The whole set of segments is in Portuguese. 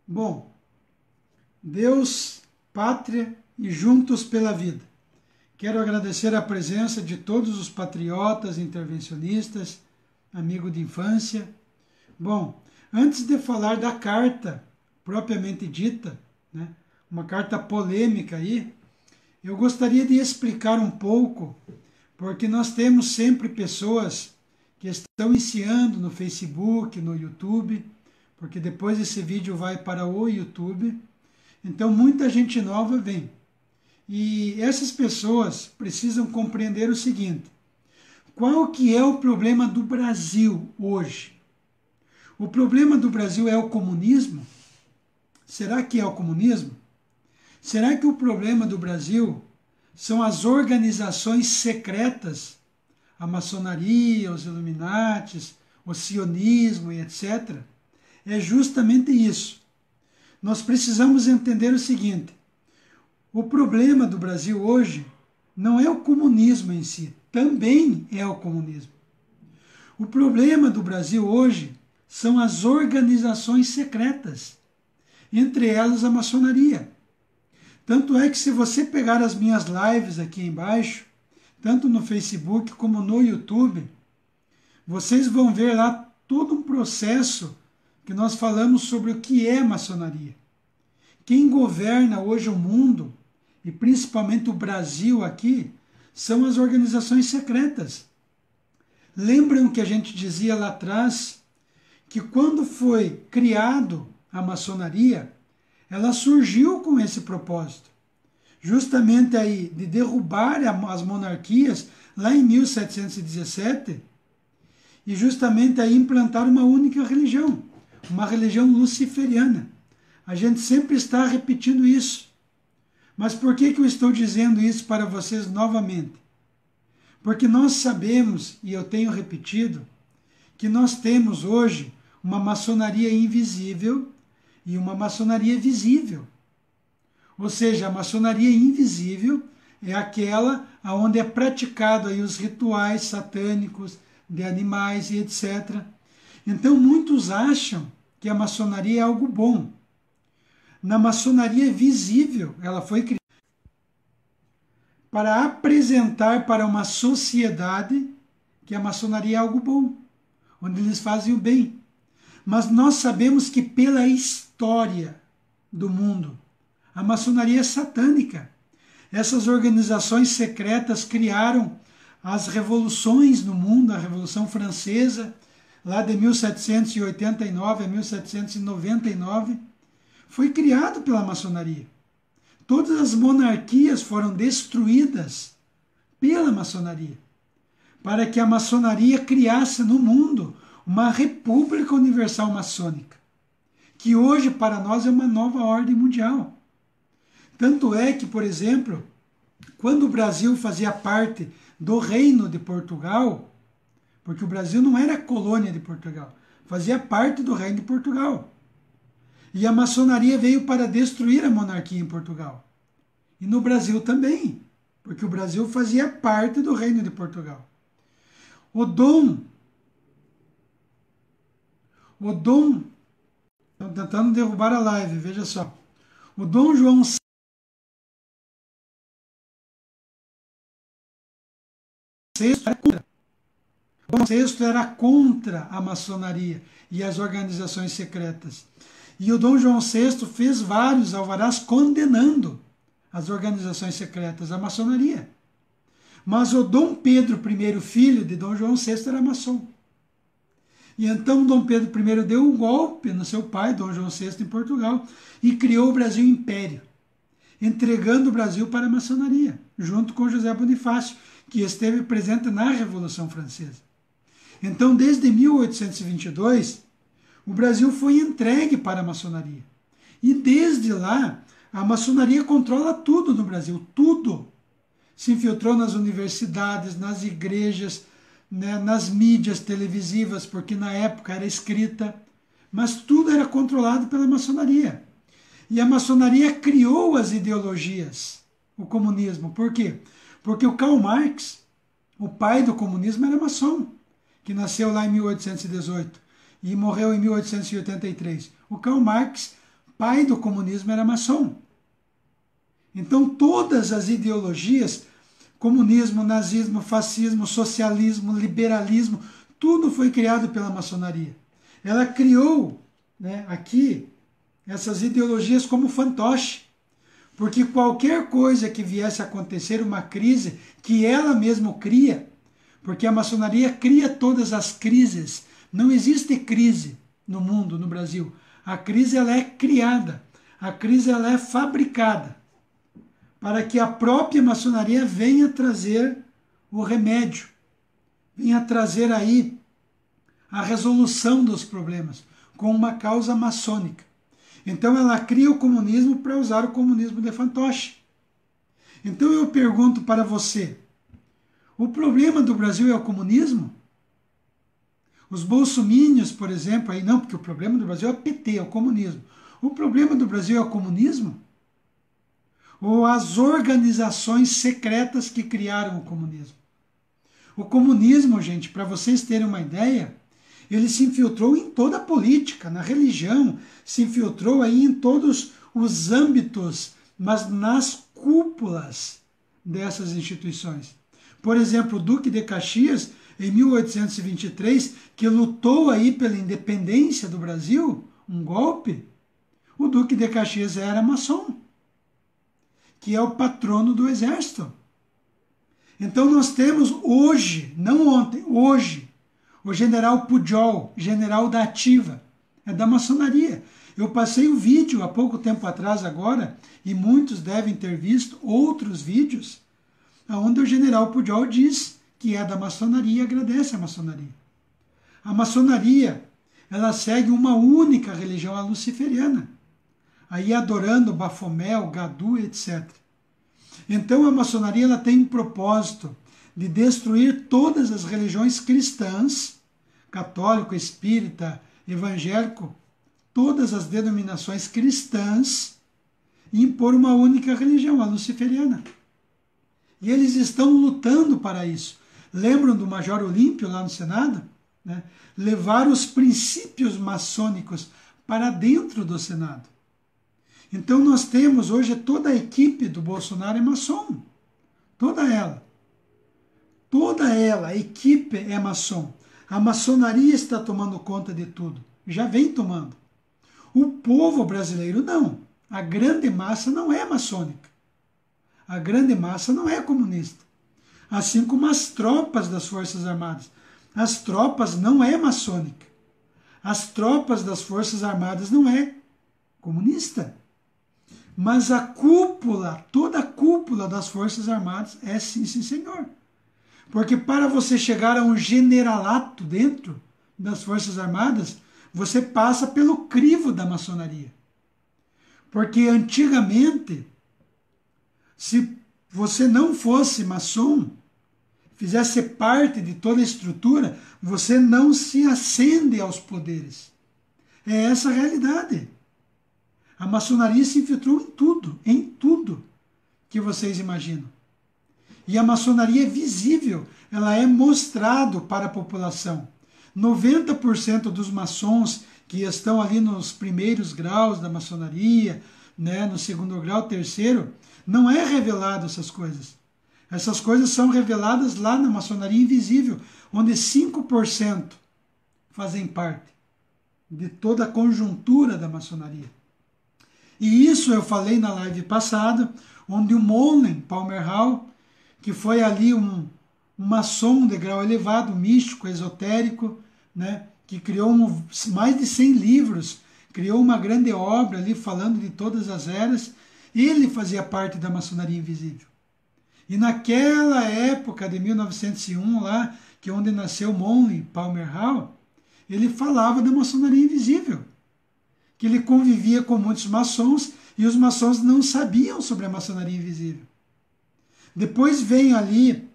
Bom, Deus, pátria e juntos pela vida. Quero agradecer a presença de todos os patriotas, intervencionistas, amigo de infância. Bom, antes de falar da carta propriamente dita, né, uma carta polêmica aí, eu gostaria de explicar um pouco, porque nós temos sempre pessoas que estão iniciando no Facebook, no YouTube, porque depois esse vídeo vai para o YouTube, então muita gente nova vem. E essas pessoas precisam compreender o seguinte: qual que é o problema do Brasil hoje? O problema do Brasil é o comunismo? Será que é o comunismo? Será que o problema do Brasil são as organizações secretas, a maçonaria, os Illuminates, o sionismo e etc.? É justamente isso. Nós precisamos entender o seguinte: o problema do Brasil hoje não é o comunismo em si, também é o comunismo. O problema do Brasil hoje são as organizações secretas, entre elas a maçonaria. Tanto é que se você pegar as minhas lives aqui embaixo, tanto no Facebook como no YouTube, vocês vão ver lá todo um processo que nós falamos sobre o que é maçonaria. Quem governa hoje o mundo, e principalmente o Brasil aqui, são as organizações secretas. Lembram que a gente dizia lá atrás que quando foi criado a maçonaria, ela surgiu com esse propósito, justamente aí de derrubar as monarquias lá em 1717 e justamente aí implantar uma única religião, uma religião luciferiana. A gente sempre está repetindo isso. Mas por que eu estou dizendo isso para vocês novamente? Porque nós sabemos, e eu tenho repetido, que nós temos hoje uma maçonaria invisível e uma maçonaria visível. Ou seja, a maçonaria invisível é aquela onde é praticado aí os rituais satânicos de animais e etc. Então muitos acham que a maçonaria é algo bom. Na maçonaria visível, ela foi criada para apresentar para uma sociedade que a maçonaria é algo bom, onde eles fazem o bem. Mas nós sabemos que pela história do mundo, a maçonaria é satânica. Essas organizações secretas criaram as revoluções no mundo, a Revolução Francesa, lá de 1789 a 1799, foi criado pela maçonaria. Todas as monarquias foram destruídas pela maçonaria, para que a maçonaria criasse no mundo uma república universal maçônica, que hoje para nós é uma nova ordem mundial. Tanto é que, por exemplo, quando o Brasil fazia parte do Reino de Portugal, porque o Brasil não era colônia de Portugal, fazia parte do Reino de Portugal. E a maçonaria veio para destruir a monarquia em Portugal. E no Brasil também, porque o Brasil fazia parte do Reino de Portugal. O Dom, estão tentando derrubar a live, veja só. O Dom João VI era contra a maçonaria e as organizações secretas. E o Dom João VI fez vários alvarás condenando as organizações secretas, a maçonaria. Mas o Dom Pedro I, filho de Dom João VI, era maçom. E então Dom Pedro I deu um golpe no seu pai, Dom João VI, em Portugal, e criou o Brasil Império, entregando o Brasil para a maçonaria, junto com José Bonifácio, que esteve presente na Revolução Francesa. Então, desde 1822, o Brasil foi entregue para a maçonaria. E desde lá, a maçonaria controla tudo no Brasil, tudo. Se infiltrou nas universidades, nas igrejas, né, nas mídias televisivas, porque na época era escrita, mas tudo era controlado pela maçonaria. E a maçonaria criou as ideologias, o comunismo. Por quê? Porque o Karl Marx, o pai do comunismo, era maçom, que nasceu lá em 1818 e morreu em 1883. O Karl Marx pai do comunismo era maçom. Então todas as ideologias, comunismo, nazismo, fascismo, socialismo, liberalismo, tudo foi criado pela maçonaria. Ela criou, né, aqui essas ideologias como fantoche, porque qualquer coisa que viesse a acontecer, uma crise que ela mesma cria, porque a maçonaria cria todas as crises. Não existe crise no mundo, no Brasil. A crise ela é criada, a crise ela é fabricada, para que a própria maçonaria venha trazer o remédio, venha trazer aí a resolução dos problemas, com uma causa maçônica. Então ela cria o comunismo para usar o comunismo de fantoche. Então eu pergunto para você, o problema do Brasil é o comunismo? Os bolsomínios, por exemplo, aí não, porque o problema do Brasil é o PT, é o comunismo. O problema do Brasil é o comunismo? Ou as organizações secretas que criaram o comunismo? O comunismo, gente, para vocês terem uma ideia, ele se infiltrou em toda a política, na religião, se infiltrou aí em todos os âmbitos, mas nas cúpulas dessas instituições. Por exemplo, o Duque de Caxias, em 1823, que lutou aí pela independência do Brasil, um golpe, o Duque de Caxias era maçom, que é o patrono do exército. Então nós temos hoje, não ontem, hoje, o general Pujol, general da ativa, é da maçonaria. Eu passei um vídeo há pouco tempo atrás agora, e muitos devem ter visto outros vídeos, onde o general Pujol diz que é da maçonaria e agradece a maçonaria. A maçonaria, ela segue uma única religião, a luciferiana, aí adorando Bafomé, Gadu, etc. Então a maçonaria ela tem um propósito de destruir todas as religiões cristãs, católico, espírita, evangélico, todas as denominações cristãs, e impor uma única religião, a luciferiana. E eles estão lutando para isso. Lembram do Major Olímpio lá no Senado? Né? Levar os princípios maçônicos para dentro do Senado. Então nós temos hoje toda a equipe do Bolsonaro é maçom. Toda ela. Toda ela, a equipe é maçom. A maçonaria está tomando conta de tudo. Já vem tomando. O povo brasileiro não. A grande massa não é maçônica. A grande massa não é comunista. Assim como as tropas das Forças Armadas. As tropas não é maçônica. As tropas das Forças Armadas não é comunista. Mas a cúpula, toda a cúpula das Forças Armadas é sim, sim, senhor. Porque para você chegar a um generalato dentro das Forças Armadas, você passa pelo crivo da maçonaria. Porque antigamente, se você não fosse maçom, fizesse parte de toda a estrutura, você não se ascende aos poderes. É essa a realidade. A maçonaria se infiltrou em tudo que vocês imaginam. E a maçonaria é visível, ela é mostrado para a população. 90% dos maçons que estão ali nos primeiros graus da maçonaria, né, no segundo grau, terceiro, não é revelado essas coisas. Essas coisas são reveladas lá na maçonaria invisível, onde 5% fazem parte de toda a conjuntura da maçonaria. E isso eu falei na live passada, onde o Monlen Palmer Hall, que foi ali um maçom de grau elevado, místico, esotérico, né, que criou mais de 100 livros, criou uma grande obra ali falando de todas as eras, ele fazia parte da maçonaria invisível. E naquela época de 1901, lá, que é onde nasceu Monlen Palmer Hall, ele falava da maçonaria invisível, que ele convivia com muitos maçons e os maçons não sabiam sobre a maçonaria invisível. Depois vem ali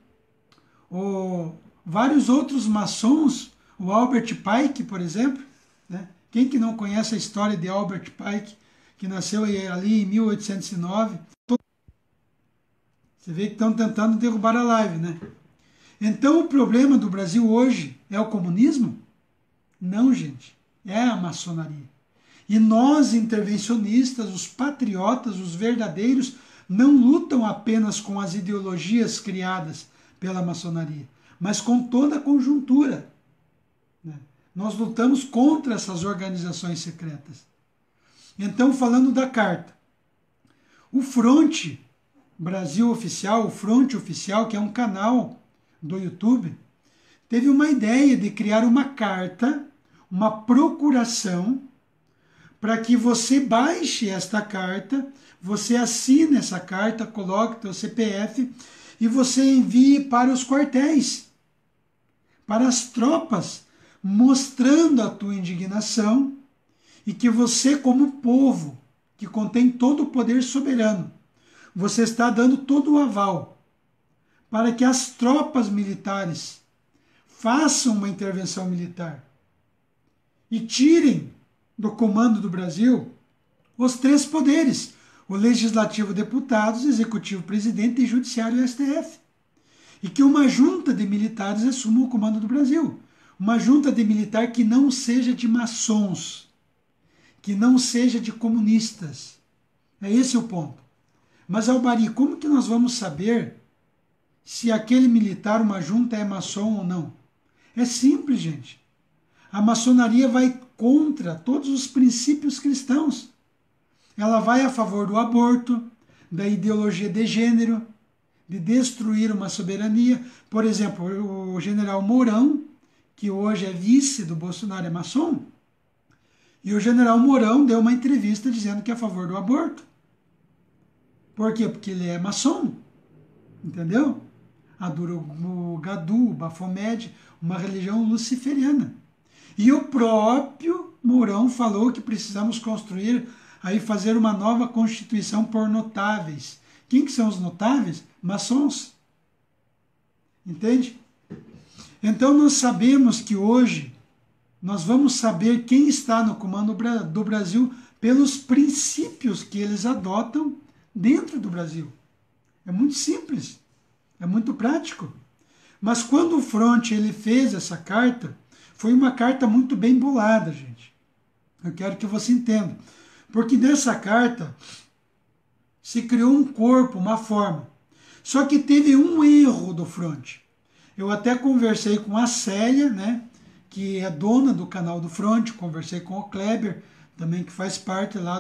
vários outros maçons, o Albert Pike, por exemplo, né? Quem que não conhece a história de Albert Pike, que nasceu ali em 1809? Você vê que estão tentando derrubar a live, né? Então o problema do Brasil hoje é o comunismo? Não, gente. É a maçonaria. E nós, intervencionistas, os patriotas, os verdadeiros, não lutam apenas com as ideologias criadas pela maçonaria, mas com toda a conjuntura. Nós lutamos contra essas organizações secretas. Então, falando da carta, o Fronte Brasil Oficial, o Fronte Oficial, que é um canal do YouTube, teve uma ideia de criar uma carta, uma procuração, para que você baixe esta carta, você assine essa carta, coloque seu CPF e você envie para os quartéis, para as tropas, mostrando a tua indignação e que você, como povo, que contém todo o poder soberano, você está dando todo o aval para que as tropas militares façam uma intervenção militar e tirem do comando do Brasil os três poderes, o legislativo, deputados, executivo, presidente e judiciário, STF. E que uma junta de militares assuma o comando do Brasil. Uma junta de militar que não seja de maçons, que não seja de comunistas. É esse o ponto. Mas, Albari, como que nós vamos saber se aquele militar, uma junta, é maçom ou não? É simples, gente. A maçonaria vai contra todos os princípios cristãos. Ela vai a favor do aborto, da ideologia de gênero, de destruir uma soberania. Por exemplo, o general Mourão, que hoje é vice do Bolsonaro, é maçom, e o general Mourão deu uma entrevista dizendo que é a favor do aborto. Por quê? Porque ele é maçom, entendeu? Adora o Gadu, o Baphomet, uma religião luciferiana. E o próprio Mourão falou que precisamos construir, aí fazer uma nova constituição por notáveis. Quem que são os notáveis? Maçons. Entende? Então nós sabemos que hoje nós vamos saber quem está no comando do Brasil pelos princípios que eles adotam dentro do Brasil. É muito simples, é muito prático. Mas quando o Fronte ele fez essa carta, foi uma carta muito bem bolada, gente. Eu quero que você entenda. Porque nessa carta se criou um corpo, uma forma. Só que teve um erro do Fronte. Eu até conversei com a Célia, né, que é dona do canal do Fronte, conversei com o Kleber, também que faz parte lá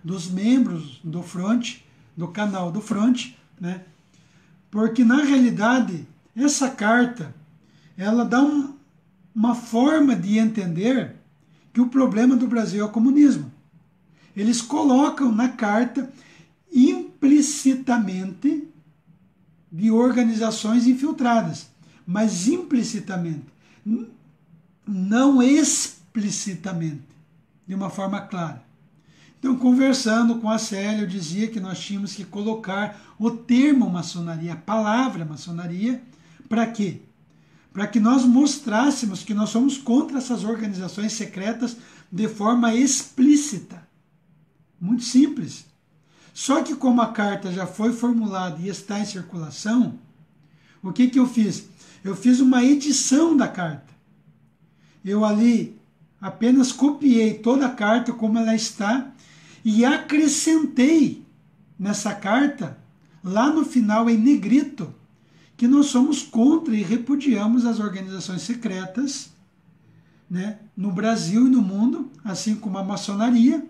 dos membros do Fronte, do canal do Fronte, né? Porque na realidade essa carta ela dá uma forma de entender que o problema do Brasil é o comunismo. Eles colocam na carta implicitamente de organizações infiltradas, mas implicitamente, não explicitamente, de uma forma clara. Então, conversando com a Célia, eu dizia que nós tínhamos que colocar o termo maçonaria, a palavra maçonaria, para quê? Para que nós mostrássemos que nós somos contra essas organizações secretas de forma explícita. Muito simples. Só que como a carta já foi formulada e está em circulação, o que eu fiz? Eu fiz uma edição da carta. Eu ali apenas copiei toda a carta como ela está e acrescentei nessa carta, lá no final em negrito, que nós somos contra e repudiamos as organizações secretas, né, no Brasil e no mundo, assim como a maçonaria,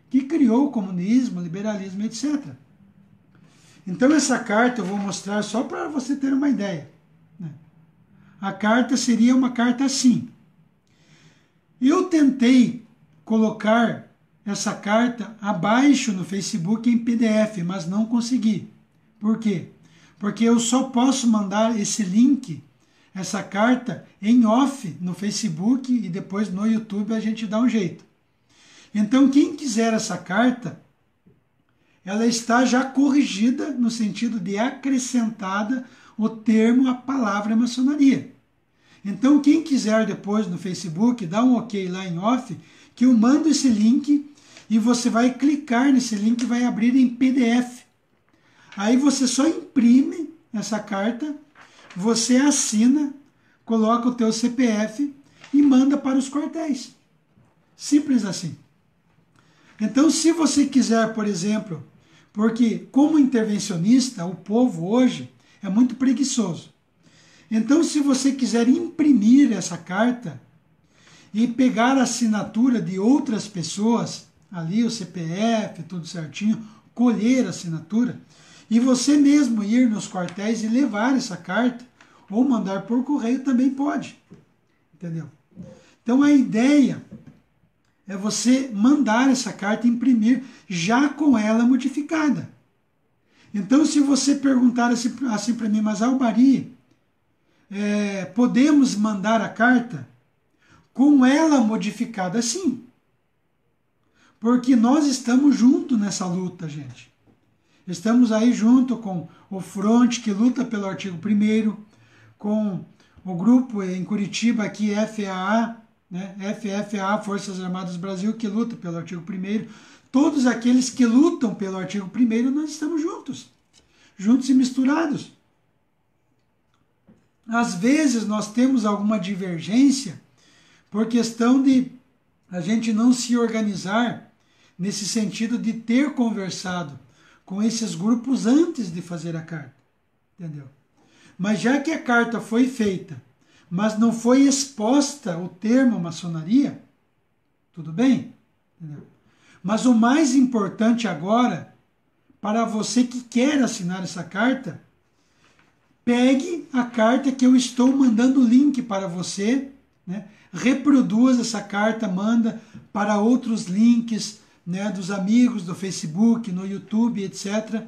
que criou o comunismo, o liberalismo, etc. Então essa carta eu vou mostrar só para você ter uma ideia. Né? A carta seria uma carta assim. Eu tentei colocar essa carta abaixo no Facebook em PDF, mas não consegui. Por quê? Porque eu só posso mandar esse link, essa carta, em off no Facebook e depois no YouTube a gente dá um jeito. Então, quem quiser essa carta, ela está já corrigida no sentido de acrescentada o termo, a palavra maçonaria. Então, quem quiser depois no Facebook, dá um ok lá em off, que eu mando esse link e você vai clicar nesse link e vai abrir em PDF. Aí você só imprime essa carta, você assina, coloca o teu CPF e manda para os quartéis. Simples assim. Então, se você quiser, por exemplo, porque como intervencionista, o povo hoje é muito preguiçoso. Então, se você quiser imprimir essa carta e pegar a assinatura de outras pessoas, ali o CPF, tudo certinho, colher a assinatura, e você mesmo ir nos quartéis e levar essa carta, ou mandar por correio também pode. Entendeu? Então, a ideia é você mandar essa carta, imprimir, já com ela modificada. Então, se você perguntar assim para mim, mas Albari, podemos mandar a carta com ela modificada? Sim. Porque nós estamos juntos nessa luta, gente. Estamos aí junto com o Front, que luta pelo artigo 1º, com o grupo em Curitiba aqui, FAA, né? FFA, Forças Armadas Brasil, que luta pelo artigo 1º. Todos aqueles que lutam pelo artigo 1º, nós estamos juntos. Juntos e misturados. Às vezes nós temos alguma divergência por questão de a gente não se organizar nesse sentido de ter conversado com esses grupos antes de fazer a carta. Entendeu? Mas já que a carta foi feita, mas não foi exposta o termo maçonaria, tudo bem? Entendeu? Mas o mais importante agora, para você que quer assinar essa carta, pegue a carta que eu estou mandando o link para você, né? Reproduza essa carta, manda para outros links, né, dos amigos do Facebook, no YouTube, etc.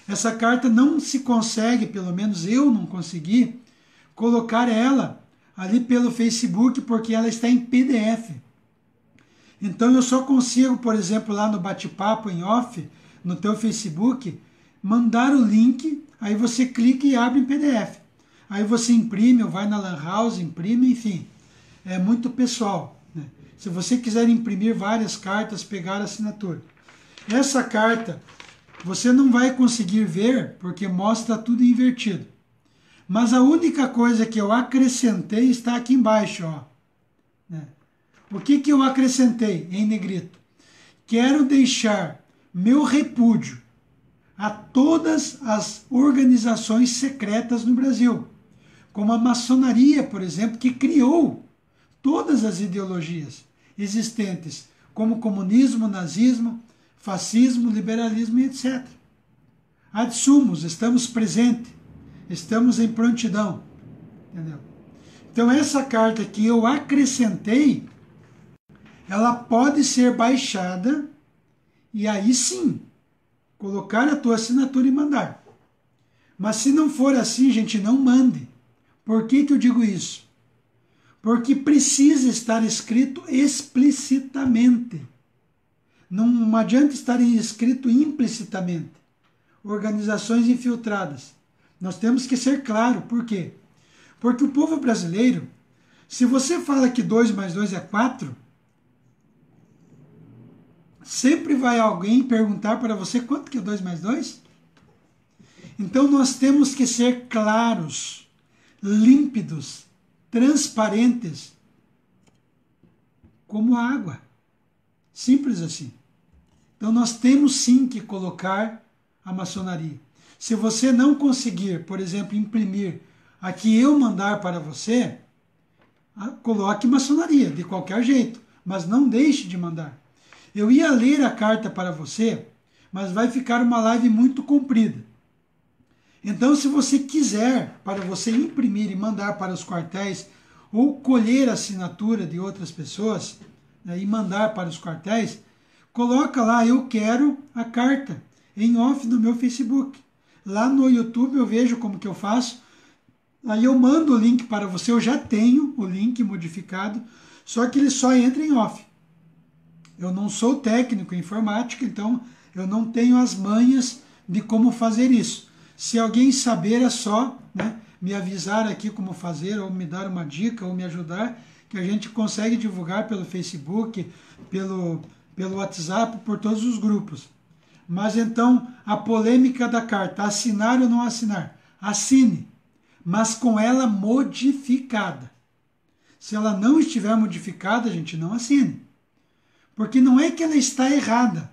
Essa carta não se consegue, pelo menos eu não consegui, colocar ela ali pelo Facebook, porque ela está em PDF. Então eu só consigo, por exemplo, lá no bate-papo em off, no teu Facebook, mandar o link, aí você clica e abre em PDF. Aí você imprime, ou vai na Lan House, imprime, enfim. É muito pessoal, né? Se você quiser imprimir várias cartas, pegar a assinatura. Essa carta você não vai conseguir ver, porque mostra tudo invertido. Mas a única coisa que eu acrescentei está aqui embaixo, ó. Né? O que eu acrescentei em negrito? Quero deixar meu repúdio a todas as organizações secretas no Brasil, como a maçonaria, por exemplo, que criou todas as ideologias existentes, como comunismo, nazismo, fascismo, liberalismo e etc. Ad sumos, estamos presentes, estamos em prontidão. Entendeu? Então essa carta que eu acrescentei, ela pode ser baixada e aí sim, colocar a tua assinatura e mandar. Mas se não for assim, gente, não mande. Por que eu digo isso? Porque precisa estar escrito explicitamente. Não adianta estar escrito implicitamente. Organizações infiltradas. Nós temos que ser claro. Por quê? Porque o povo brasileiro, se você fala que 2 mais 2 é 4, sempre vai alguém perguntar para você quanto que é 2 mais 2? Então nós temos que ser claros, límpidos, transparentes, como a água. Simples assim. Então nós temos sim que colocar a maçonaria. Se você não conseguir, por exemplo, imprimir a que eu mandar para você, coloque maçonaria, de qualquer jeito, mas não deixe de mandar. Eu ia ler a carta para você, mas vai ficar uma live muito comprida. Então, se você quiser, para você imprimir e mandar para os quartéis, ou colher a assinatura de outras pessoas, né, e mandar para os quartéis, coloca lá, eu quero a carta, em off no meu Facebook. Lá no YouTube eu vejo como que eu faço, aí eu mando o link para você, eu já tenho o link modificado, só que ele só entra em off. Eu não sou técnico em informática, então eu não tenho as manhas de como fazer isso. Se alguém saber, é só, né, me avisar aqui como fazer, ou me dar uma dica, ou me ajudar, que a gente consegue divulgar pelo Facebook, pelo WhatsApp, por todos os grupos. Mas então, a polêmica da carta, assinar ou não assinar? Assine, mas com ela modificada. Se ela não estiver modificada, a gente não assine. Porque não é que ela está errada,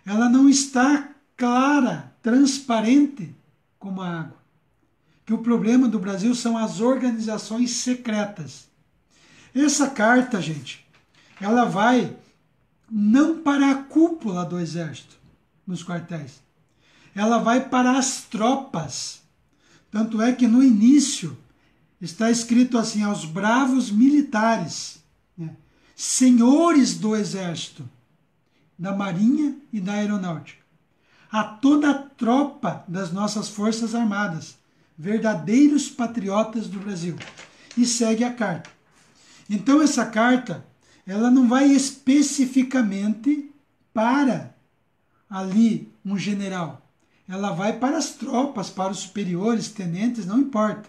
ela não está clara, transparente como a água. Que o problema do Brasil são as organizações secretas. Essa carta, gente, ela vai não para a cúpula do exército, nos quartéis. Ela vai para as tropas. Tanto é que no início está escrito assim, aos bravos militares, né? Senhores do exército, da marinha e da aeronáutica, a toda a tropa das nossas forças armadas, verdadeiros patriotas do Brasil. E segue a carta. Então essa carta, ela não vai especificamente para ali um general. Ela vai para as tropas, para os superiores, tenentes, não importa.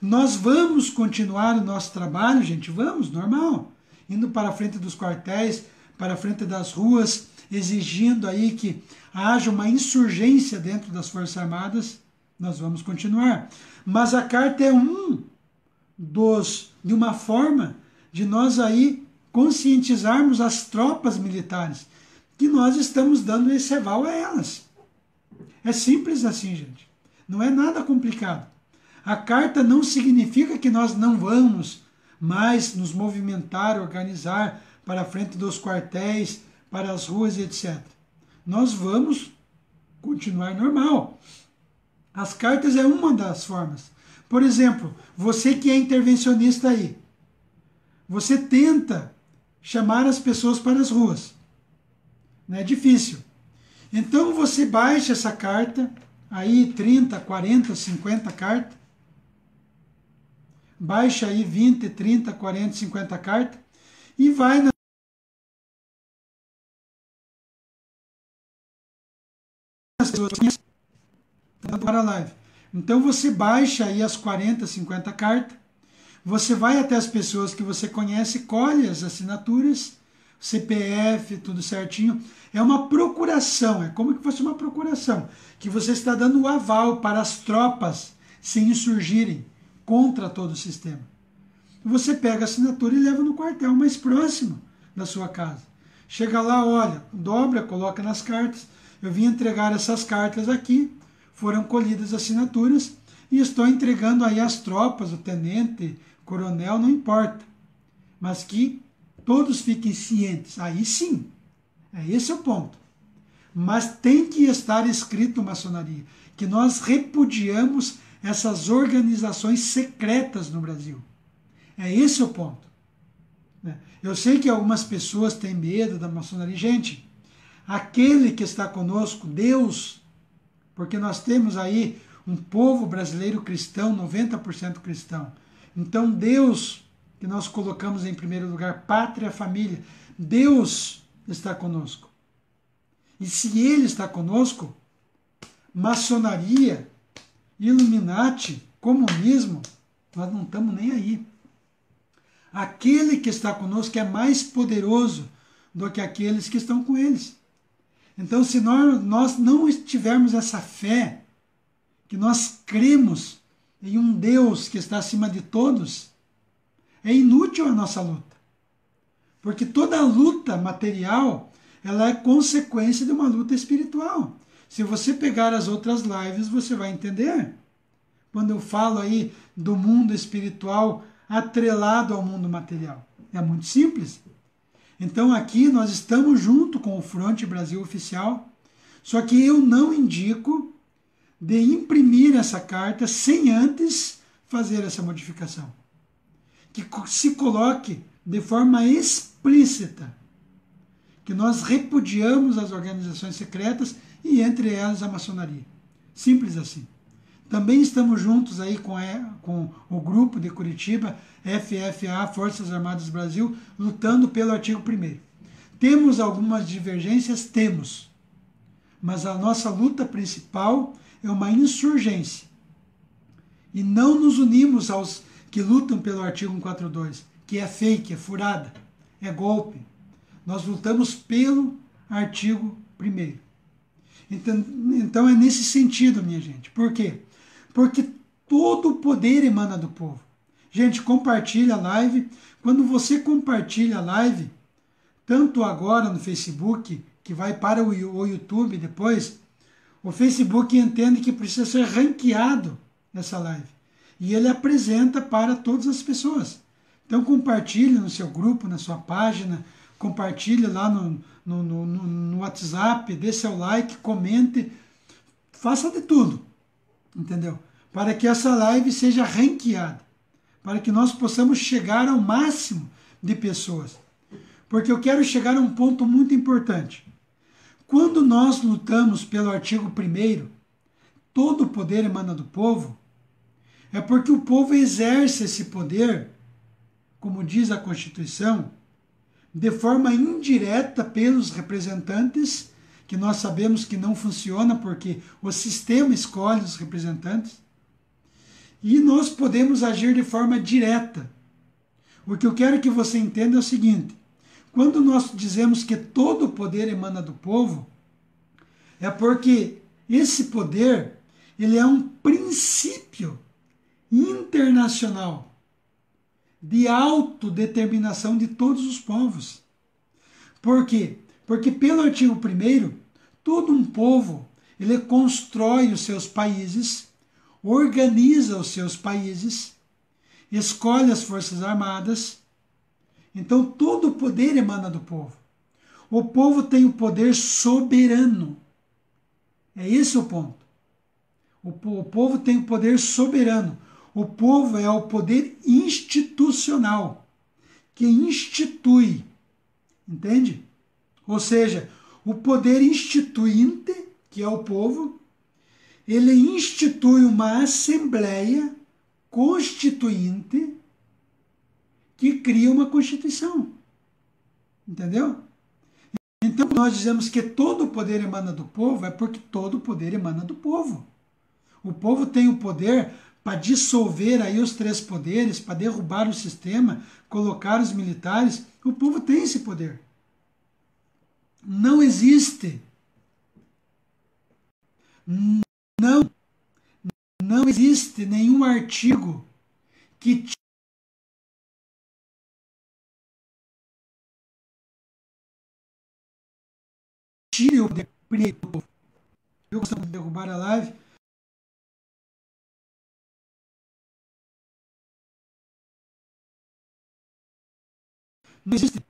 Nós vamos continuar o nosso trabalho, gente, vamos, normal. Indo para a frente dos quartéis, para a frente das ruas, exigindo aí que haja uma insurgência dentro das Forças Armadas, nós vamos continuar. Mas a carta é de uma forma de nós aí conscientizarmos as tropas militares, que nós estamos dando esse aval a elas. É simples assim, gente. Não é nada complicado. A carta não significa que nós não vamos mais nos movimentar, organizar para a frente dos quartéis, para as ruas, etc. Nós vamos continuar normal. As cartas é uma das formas. Por exemplo, você que é intervencionista aí, você tenta chamar as pessoas para as ruas. Não é difícil. Então você baixa essa carta, aí 30, 40, 50 cartas, baixa aí 20, 30, 40, 50 cartas e vai nas pessoas para a live. Então você baixa aí as 40, 50 cartas, você vai até as pessoas que você conhece, colhe as assinaturas, CPF, tudo certinho. É uma procuração, é como que fosse uma procuração, que você está dando o aval para as tropas se insurgirem contra todo o sistema. Você pega a assinatura e leva no quartel mais próximo da sua casa. Chega lá, olha, dobra, coloca nas cartas. Eu vim entregar essas cartas aqui, foram colhidas assinaturas e estou entregando aí às tropas, o tenente, coronel, não importa. Mas que todos fiquem cientes. Aí sim, esse é o ponto. Mas tem que estar escrito maçonaria, que nós repudiamos essas organizações secretas no Brasil. Esse o ponto. Eu sei que algumas pessoas têm medo da maçonaria. Gente, aquele que está conosco, Deus, porque nós temos aí um povo brasileiro cristão, 90% cristão. Então Deus, que nós colocamos em primeiro lugar, pátria, família, Deus está conosco. E se Ele está conosco, maçonaria, Illuminati, comunismo, nós não estamos nem aí. Aquele que está conosco é mais poderoso do que aqueles que estão com eles. Então, se nós não tivermos essa fé, que nós cremos em um Deus que está acima de todos, é inútil a nossa luta. Porque toda luta material, ela é consequência de uma luta espiritual. Se você pegar as outras lives, você vai entender. Quando eu falo aí do mundo espiritual atrelado ao mundo material. É muito simples. Então aqui nós estamos junto com o Fronte Brasil Oficial, só que eu não indico de imprimir essa carta sem antes fazer essa modificação. Que se coloque de forma explícita que nós repudiamos as organizações secretas e entre elas a maçonaria. Simples assim. Também estamos juntos aí com o grupo de Curitiba, FFA, Forças Armadas Brasil, lutando pelo artigo 1º. Temos algumas divergências? Temos. Mas a nossa luta principal é uma insurgência. E não nos unimos aos que lutam pelo artigo 142, que é fake, é furada, é golpe. Nós lutamos pelo artigo 1º. Então é nesse sentido, minha gente. Por quê? Porque todo o poder emana do povo. Gente, compartilha a live. Quando você compartilha a live, tanto agora no Facebook, que vai para o YouTube depois, o Facebook entende que precisa ser ranqueado essa live. E ele apresenta para todas as pessoas. Então compartilhe no seu grupo, na sua página, compartilhe lá no WhatsApp, dê seu like, comente, faça de tudo, entendeu? Para que essa live seja ranqueada, para que nós possamos chegar ao máximo de pessoas. Porque eu quero chegar a um ponto muito importante. Quando nós lutamos pelo artigo 1º, todo o poder emana do povo, é porque o povo exerce esse poder, como diz a Constituição, de forma indireta pelos representantes, que nós sabemos que não funciona porque o sistema escolhe os representantes, e nós podemos agir de forma direta. O que eu quero que você entenda é o seguinte: quando nós dizemos que todo o poder emana do povo, é porque esse poder ele é um princípio internacional de autodeterminação de todos os povos. Por quê? Porque pelo artigo 1º, todo um povo ele constrói os seus países, organiza os seus países, escolhe as forças armadas. Então todo o poder emana do povo. O povo tem o poder soberano. É esse o ponto. O povo tem o poder soberano. O povo é o poder institucional, que institui. Entende? Ou seja, o poder instituinte, que é o povo, ele institui uma assembleia constituinte que cria uma Constituição. Entendeu? Então, quando nós dizemos que todo o poder emana do povo, é porque todo o poder emana do povo. O povo tem o poder para dissolver aí os 3 poderes, para derrubar o sistema, colocar os militares. O povo tem esse poder. Não existe. Não existe nenhum artigo que tire o poder do povo. Eu gosto de derrubar a live. Não existe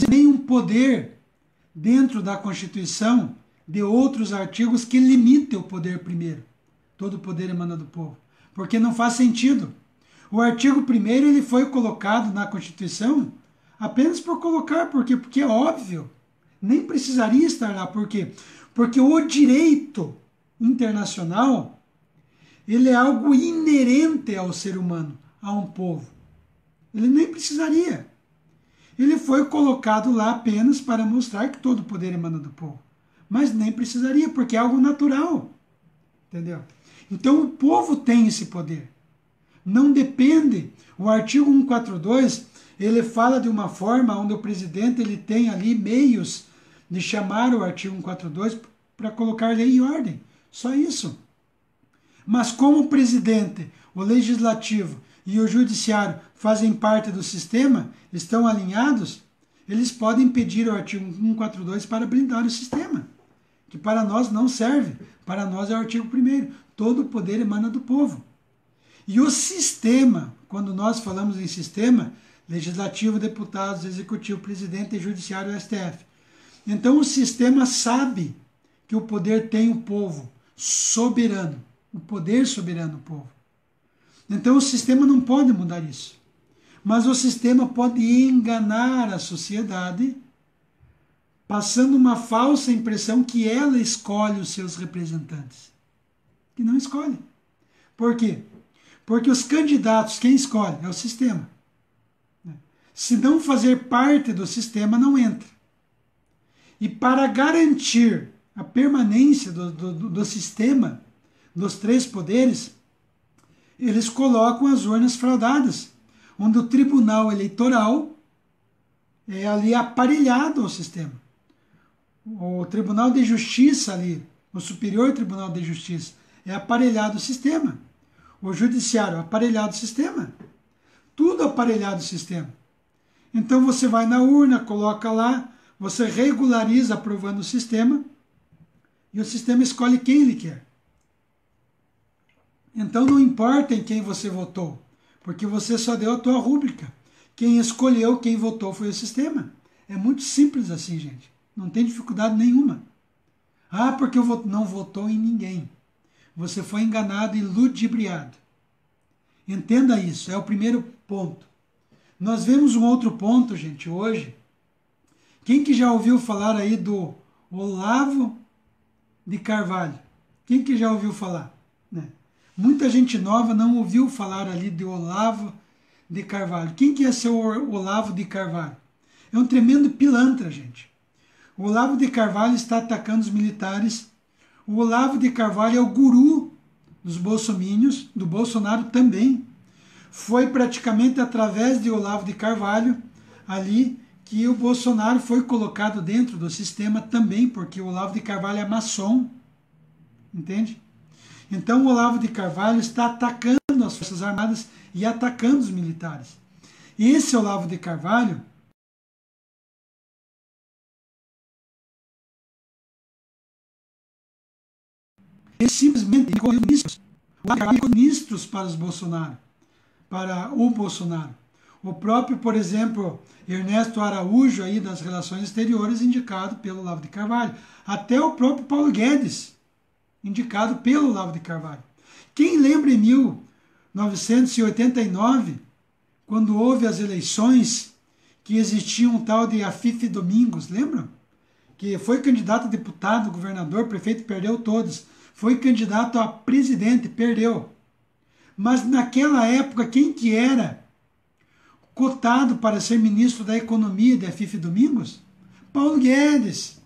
nenhum poder dentro da Constituição de outros artigos que limite o poder primeiro. Todo o poder emana do povo. Porque não faz sentido. O artigo 1º ele foi colocado na Constituição apenas por colocar, porque é óbvio. Nem precisaria estar lá. Por quê? Porque o direito internacional ele é algo inerente ao ser humano, a um povo. Ele nem precisaria. Ele foi colocado lá apenas para mostrar que todo o poder emana do povo. Mas nem precisaria, porque é algo natural. Entendeu? Então o povo tem esse poder. Não depende. O artigo 142, ele fala de uma forma onde o presidente ele tem ali meios de chamar o artigo 142 para colocar lei e ordem. Só isso. Mas como o presidente, o legislativo e o judiciário fazem parte do sistema, estão alinhados, eles podem pedir o artigo 142 para blindar o sistema, que para nós não serve. Para nós é o artigo 1º. Todo o poder emana do povo. E o sistema, quando nós falamos em sistema, legislativo, deputados, executivo, presidente, judiciário e STF. Então o sistema sabe que o poder tem o povo soberano, o poder soberano do povo. Então o sistema não pode mudar isso. Mas o sistema pode enganar a sociedade, passando uma falsa impressão que ela escolhe os seus representantes. Que não escolhe. Por quê? Porque os candidatos, quem escolhe? É o sistema. Se não fazer parte do sistema, não entra. E para garantir a permanência do sistema, dos 3 poderes, eles colocam as urnas fraudadas, onde o Tribunal Eleitoral é ali aparelhado ao sistema. O Tribunal de Justiça ali, o Superior Tribunal de Justiça, é aparelhado ao sistema. O Judiciário, aparelhado ao sistema. Tudo aparelhado ao sistema. Então você vai na urna, coloca lá, você regulariza aprovando o sistema e o sistema escolhe quem ele quer. Então não importa em quem você votou, porque você só deu a tua rúbrica. Quem escolheu, quem votou foi o sistema. É muito simples assim, gente. Não tem dificuldade nenhuma. Ah, porque eu não votou em ninguém. Você foi enganado e ludibriado. Entenda isso, é o primeiro ponto. Nós vemos um outro ponto, gente, hoje. Quem que já ouviu falar aí do Olavo de Carvalho? Quem que já ouviu falar? Né? Muita gente nova não ouviu falar ali de Olavo de Carvalho. Quem que é seu Olavo de Carvalho? É um tremendo pilantra, gente. O Olavo de Carvalho está atacando os militares. O Olavo de Carvalho é o guru dos bolsomínios, do Bolsonaro também. Foi praticamente através de Olavo de Carvalho ali que o Bolsonaro foi colocado dentro do sistema também, porque o Olavo de Carvalho é maçom, entende? Então o Olavo de Carvalho está atacando as Forças Armadas e atacando os militares. E esse Olavo de Carvalho ele simplesmente colocou ministros para os Bolsonaro, para o Bolsonaro. O próprio, por exemplo, Ernesto Araújo, aí das Relações Exteriores, indicado pelo Olavo de Carvalho. Até o próprio Paulo Guedes, indicado pelo Olavo de Carvalho. Quem lembra em 1989, quando houve as eleições, que existia um tal de Afife Domingos, lembram? Que foi candidato a deputado, governador, prefeito, perdeu todos. Foi candidato a presidente, perdeu. Mas naquela época, quem que era cotado para ser ministro da Economia de Afife Domingos? Paulo Guedes,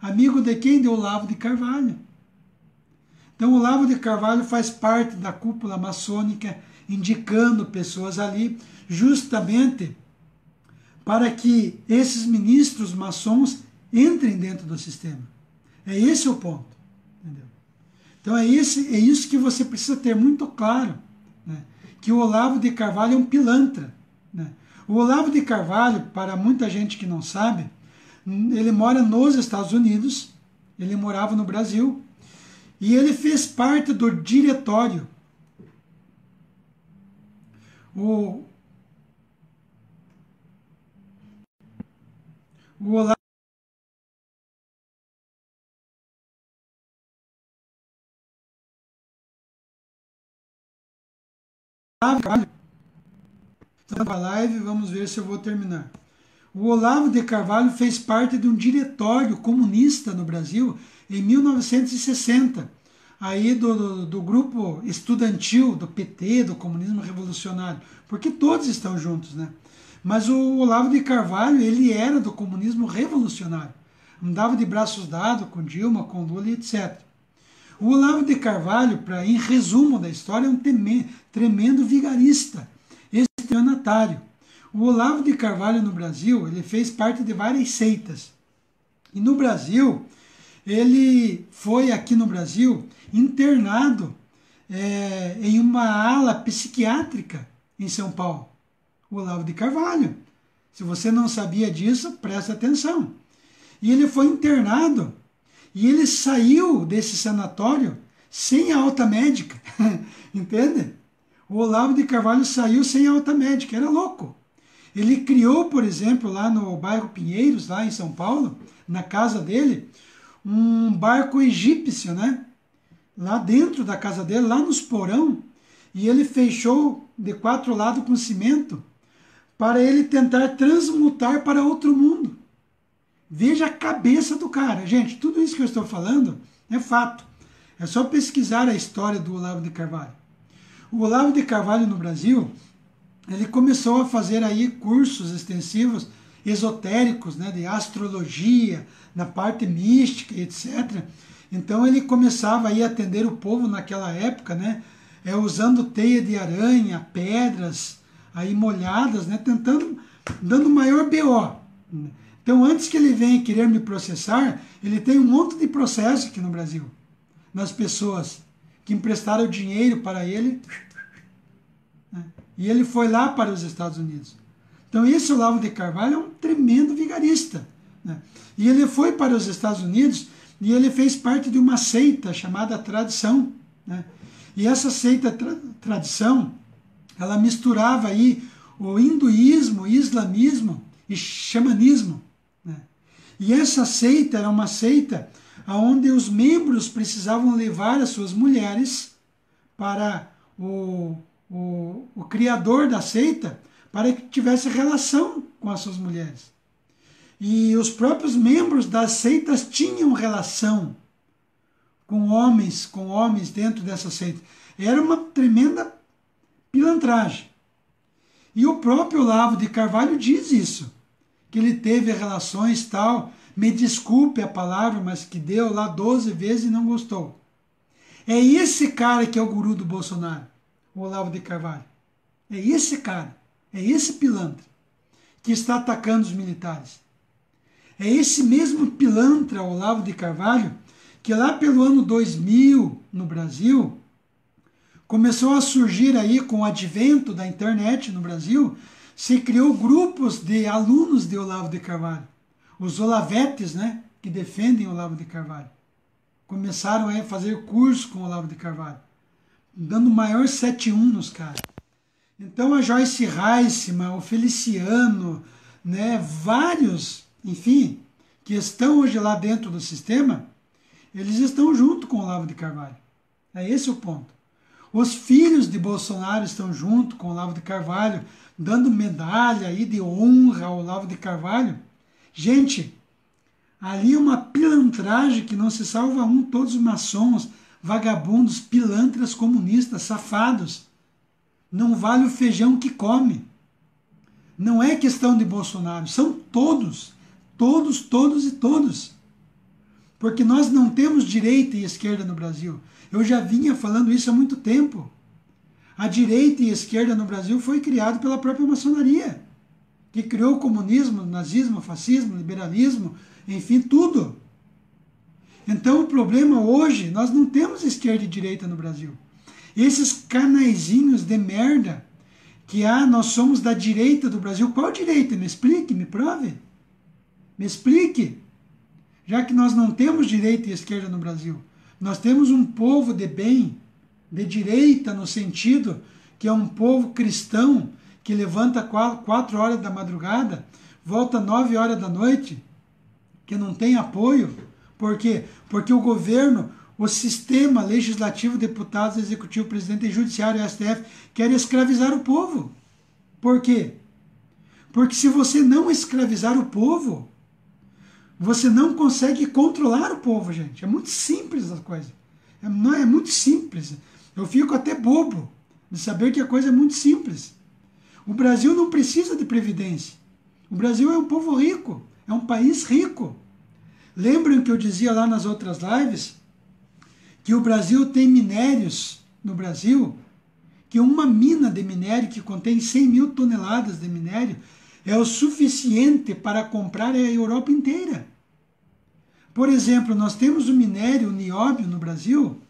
amigo de quem? De Olavo de Carvalho. Então, Olavo de Carvalho faz parte da cúpula maçônica, indicando pessoas ali, justamente para que esses ministros maçons entrem dentro do sistema. É esse o ponto. Entendeu? Então, é isso que você precisa ter muito claro, né? Que o Olavo de Carvalho é um pilantra. Né? O Olavo de Carvalho, para muita gente que não sabe, ele mora nos Estados Unidos, ele morava no Brasil, e ele fez parte do diretório. O Olavo de Carvalho, estamos na live, vamos ver se eu vou terminar. O Olavo de Carvalho fez parte de um diretório comunista no Brasil em 1960, aí do grupo estudantil do PT, do comunismo revolucionário, porque todos estão juntos, né? Mas o Olavo de Carvalho, ele era do comunismo revolucionário, andava de braços dados com Dilma, com Lula, etc. O Olavo de Carvalho, em resumo da história, é um tremendo vigarista, estelionatário. O Olavo de Carvalho no Brasil, ele fez parte de várias seitas. E no Brasil, ele foi aqui no Brasil internado em uma ala psiquiátrica em São Paulo. O Olavo de Carvalho. Se você não sabia disso, presta atenção. E ele foi internado e ele saiu desse sanatório sem alta médica. Entende? O Olavo de Carvalho saiu sem alta médica, era louco. Ele criou, por exemplo, lá no bairro Pinheiros, lá em São Paulo, na casa dele, um barco egípcio, né? Lá dentro da casa dele, lá nos porão, e ele fechou de 4 lados com cimento para ele tentar transmutar para outro mundo. Veja a cabeça do cara. Gente, tudo isso que eu estou falando é fato. É só pesquisar a história do Olavo de Carvalho. O Olavo de Carvalho no Brasil, ele começou a fazer aí cursos extensivos esotéricos, né, de astrologia, na parte mística, etc. Então ele começava aí a atender o povo naquela época, né, usando teia de aranha, pedras aí molhadas, né, dando maior BO. Então antes que ele venha querer me processar, ele tem um monte de processo aqui no Brasil, nas pessoas que emprestaram dinheiro para ele, né, e ele foi lá para os Estados Unidos. Então esse Olavo de Carvalho é um tremendo vigarista, né? E ele foi para os Estados Unidos e ele fez parte de uma seita chamada Tradição, né? E essa seita Tradição, ela misturava aí o hinduísmo, islamismo e xamanismo, né? E essa seita era uma seita onde os membros precisavam levar as suas mulheres para o criador da seita para que tivesse relação com as suas mulheres. E os próprios membros das seitas tinham relação com homens dentro dessa seita. Era uma tremenda pilantragem. E o próprio Olavo de Carvalho diz isso, que ele teve relações tal, me desculpe a palavra, mas que deu lá 12 vezes e não gostou. É esse cara que é o guru do Bolsonaro, o Olavo de Carvalho. É esse cara, é esse pilantra que está atacando os militares. É esse mesmo pilantra, Olavo de Carvalho, que lá pelo ano 2000, no Brasil, começou a surgir aí com o advento da internet no Brasil, se criou grupos de alunos de Olavo de Carvalho. Os olavetes, né, que defendem Olavo de Carvalho. Começaram a fazer curso com Olavo de Carvalho, dando maior 7-1 nos caras. Então a Joyce Heissman, o Feliciano, né, vários, enfim, que estão hoje lá dentro do sistema, eles estão junto com Olavo de Carvalho. É esse o ponto. Os filhos de Bolsonaro estão junto com Olavo de Carvalho, dando medalha aí de honra ao Olavo de Carvalho. Gente, ali é uma pilantragem que não se salva um, todos os maçons, vagabundos, pilantras, comunistas, safados. Não vale o feijão que come. Não é questão de Bolsonaro, são todos, todos, todos e todos. Porque nós não temos direita e esquerda no Brasil. Eu já vinha falando isso há muito tempo. A direita e a esquerda no Brasil foi criada pela própria maçonaria, que criou o comunismo, o nazismo, o fascismo, o liberalismo, enfim, tudo. Então o problema hoje, nós não temos esquerda e direita no Brasil. Esses canaizinhos de merda que nós somos da direita do Brasil. Qual direita? Me explique, me prove. Me explique. Já que nós não temos direita e esquerda no Brasil, nós temos um povo de bem, de direita no sentido que é um povo cristão que levanta 4 horas da madrugada, volta 9 horas da noite, que não tem apoio. Por quê? Porque o governo, o sistema legislativo, deputados, executivo, presidente e judiciário, STF, querem escravizar o povo. Por quê? Porque se você não escravizar o povo, você não consegue controlar o povo, gente. É muito simples a coisa. É muito simples. Eu fico até bobo de saber que a coisa é muito simples. O Brasil não precisa de previdência. O Brasil é um povo rico, é um país rico. Lembram que eu dizia lá nas outras lives que o Brasil tem minérios no Brasil, que uma mina de minério que contém 100 mil toneladas de minério é o suficiente para comprar a Europa inteira. Por exemplo, nós temos o minério, o nióbio no Brasil,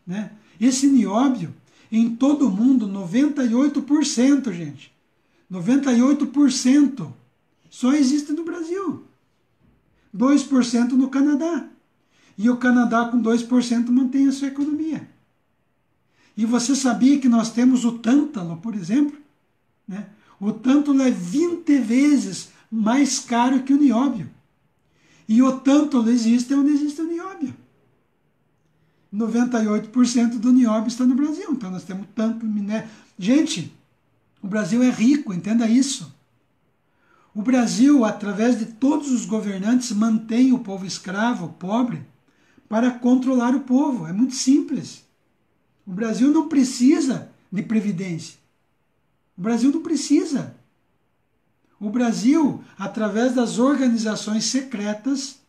né? Esse nióbio, em todo o mundo, 98%, gente. 98% só existe no Brasil. 2% no Canadá. E o Canadá com 2% mantém a sua economia. E você sabia que nós temos o tântalo, por exemplo? Né? O tântalo é 20 vezes mais caro que o nióbio. E o tântalo existe onde existe o nióbio. 98% do nióbio está no Brasil. Então nós temos tanto minério. Gente, o Brasil é rico, entenda isso. O Brasil, através de todos os governantes, mantém o povo escravo, pobre, para controlar o povo. É muito simples. O Brasil não precisa de previdência. O Brasil não precisa. O Brasil, através das organizações secretas,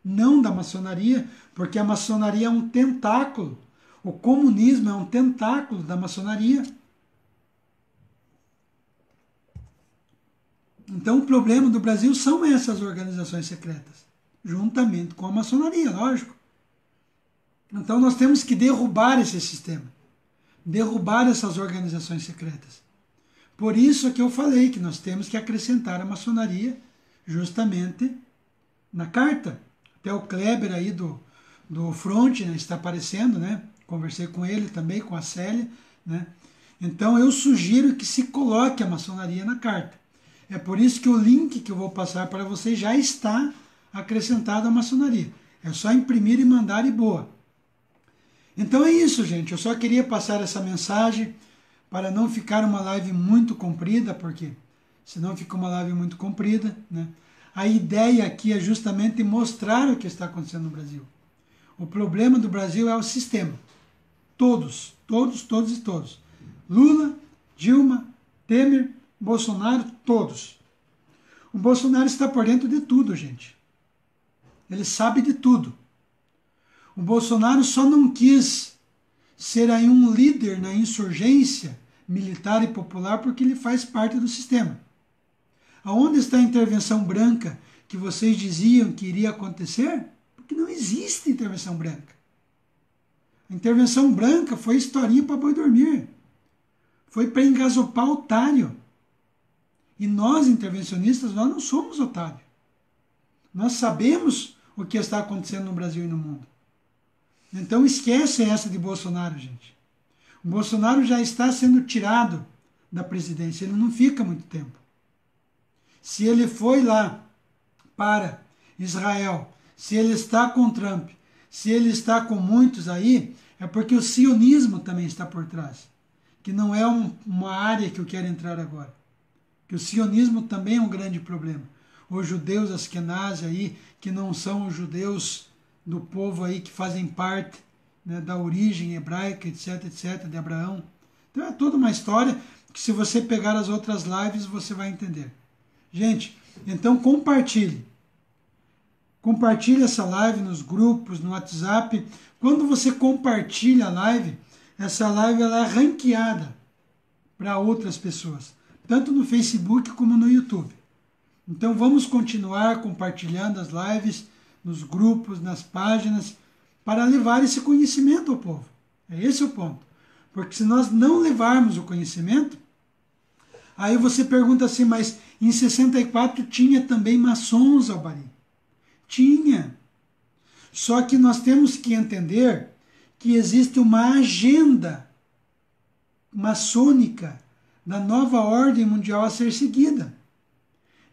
não da maçonaria, porque a maçonaria é um tentáculo. O comunismo é um tentáculo da maçonaria. Então o problema do Brasil são essas organizações secretas, juntamente com a maçonaria, lógico. Então nós temos que derrubar esse sistema, derrubar essas organizações secretas. Por isso que eu falei que nós temos que acrescentar a maçonaria justamente na carta. Até o Kleber aí do Front, né, está aparecendo, né? Conversei com ele também, com a Célia, né? Então eu sugiro que se coloque a maçonaria na carta. É por isso que o link que eu vou passar para vocês já está acrescentado à maçonaria. É só imprimir e mandar e boa. Então é isso, gente. Eu só queria passar essa mensagem para não ficar uma live muito comprida, porque senão fica uma live muito comprida, né? A ideia aqui é justamente mostrar o que está acontecendo no Brasil. O problema do Brasil é o sistema. Todos e todos. Lula, Dilma, Temer, Bolsonaro, todos. O Bolsonaro está por dentro de tudo, gente. Ele sabe de tudo. O Bolsonaro só não quis ser aí um líder na insurgência militar e popular porque ele faz parte do sistema. Aonde está a intervenção branca que vocês diziam que iria acontecer? Porque não existe intervenção branca. A intervenção branca foi historinha para boi dormir. Foi para engasopar otário. E nós, intervencionistas, nós não somos otários. Nós sabemos o que está acontecendo no Brasil e no mundo. Então esquece essa de Bolsonaro, gente. O Bolsonaro já está sendo tirado da presidência. Ele não fica muito tempo. Se ele foi lá para Israel, se ele está com Trump, se ele está com muitos aí, é porque o sionismo também está por trás. Que não é uma área que eu quero entrar agora. Que o sionismo também é um grande problema. Os judeus askenazes aí, que não são os judeus do povo aí que fazem parte, né, da origem hebraica, etc, de Abraão. Então é toda uma história que se você pegar as outras lives você vai entender. Gente, então compartilhe. Compartilhe essa live nos grupos, no WhatsApp. Quando você compartilha a live, essa live ela é ranqueada para outras pessoas, tanto no Facebook como no YouTube. Então vamos continuar compartilhando as lives nos grupos, nas páginas, para levar esse conhecimento ao povo. É esse o ponto. Porque se nós não levarmos o conhecimento, aí você pergunta assim, mas em 64 tinha também maçons, Albari? Tinha. Só que nós temos que entender que existe uma agenda maçônica da nova ordem mundial a ser seguida.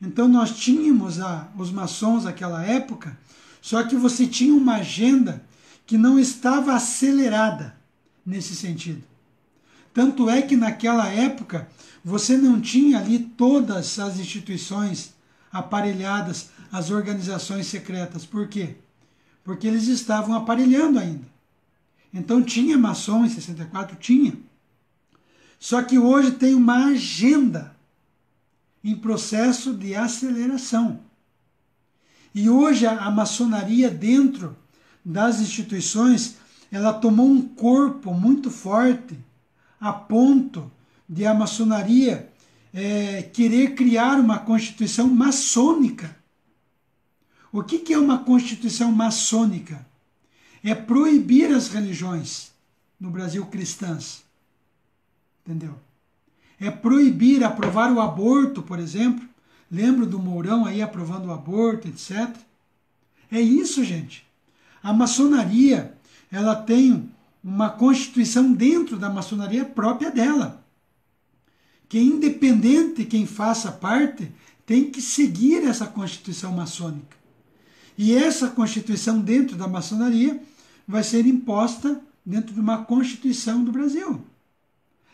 Então nós tínhamos os maçons naquela época, só que você tinha uma agenda que não estava acelerada nesse sentido. Tanto é que naquela época você não tinha ali todas as instituições aparelhadas, as organizações secretas. Por quê? Porque eles estavam aparelhando ainda. Então tinha maçom em 64? Tinha. Só que hoje tem uma agenda em processo de aceleração. E hoje a maçonaria dentro das instituições, ela tomou um corpo muito forte, a ponto de a maçonaria querer criar uma constituição maçônica. O que é uma constituição maçônica? É proibir as religiões, no Brasil cristãs. Entendeu? É proibir, aprovar o aborto, por exemplo. Lembro do Mourão aí aprovando o aborto, etc. É isso, gente. A maçonaria, ela tem uma constituição dentro da maçonaria própria dela. Que independente quem faça parte, tem que seguir essa constituição maçônica. E essa constituição dentro da maçonaria vai ser imposta dentro de uma constituição do Brasil.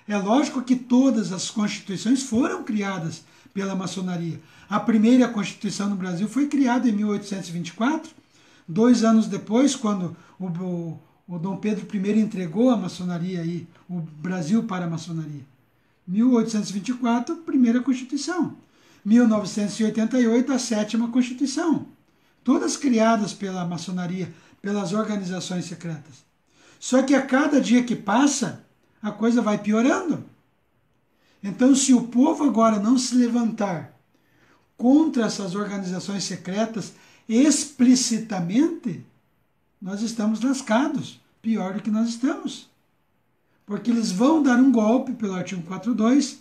É lógico que todas as constituições foram criadas pela maçonaria. A primeira constituição no Brasil foi criada em 1824, 2 anos depois, quando o Dom Pedro I entregou a maçonaria aí, o Brasil para a maçonaria. 1824, primeira Constituição. 1988, a 7ª Constituição. Todas criadas pela maçonaria, pelas organizações secretas. Só que a cada dia que passa, a coisa vai piorando. Então, se o povo agora não se levantar contra essas organizações secretas explicitamente, nós estamos lascados. Pior do que nós estamos. Porque eles vão dar um golpe pelo artigo 42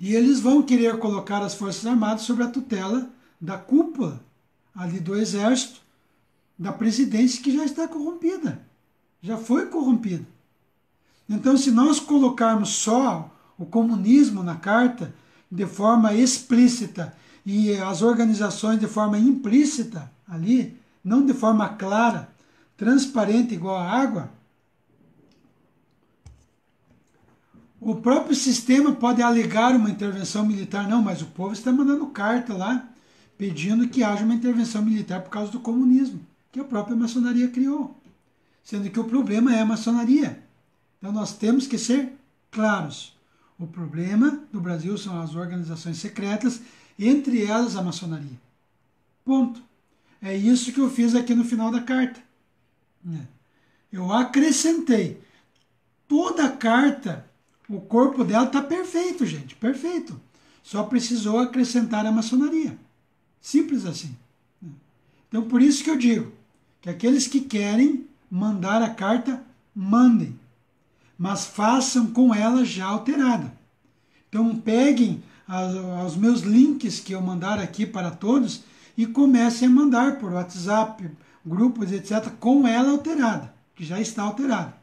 E eles vão querer colocar as Forças Armadas sob a tutela da cúpula ali do Exército, da presidência, que já está corrompida, já foi corrompida. Então, se nós colocarmos só o comunismo na carta de forma explícita e as organizações de forma implícita ali, não de forma clara, transparente igual a água, o próprio sistema pode alegar uma intervenção militar. Não, mas o povo está mandando carta lá pedindo que haja uma intervenção militar por causa do comunismo, que a própria maçonaria criou. Sendo que o problema é a maçonaria. Então nós temos que ser claros. O problema do Brasil são as organizações secretas, entre elas a maçonaria. Ponto. É isso que eu fiz aqui no final da carta. Eu acrescentei. Toda a carta, o corpo dela está perfeito, gente, perfeito. Só precisou acrescentar a maçonaria. Simples assim. Então por isso que eu digo que aqueles que querem mandar a carta, mandem. Mas façam com ela já alterada. Então peguem os meus links que eu mandar aqui para todos e comecem a mandar por WhatsApp, grupos, etc., com ela alterada, que já está alterada.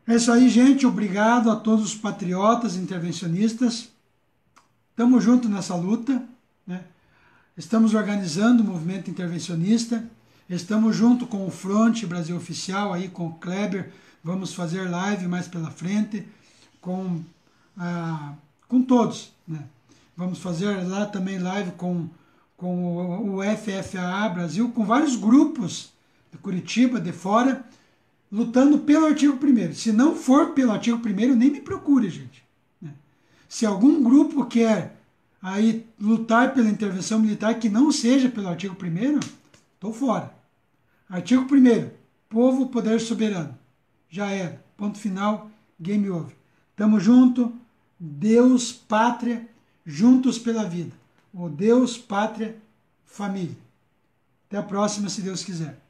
É isso aí, gente. Obrigado a todos os patriotas intervencionistas. Estamos juntos nessa luta, né? Estamos organizando o movimento intervencionista. Estamos junto com o Fronte Brasil Oficial, aí com o Kleber. Vamos fazer live mais pela frente com todos, né? Vamos fazer lá também live com o FFA Brasil, com vários grupos de Curitiba, de fora, lutando pelo artigo 1º. Se não for pelo artigo 1º, nem me procure, gente. Se algum grupo quer aí lutar pela intervenção militar que não seja pelo artigo 1º, estou fora. Artigo 1º, povo, poder soberano. Já era. Ponto final, game over. Tamo junto. Deus, pátria, juntos pela vida. O Deus, pátria, família. Até a próxima, se Deus quiser.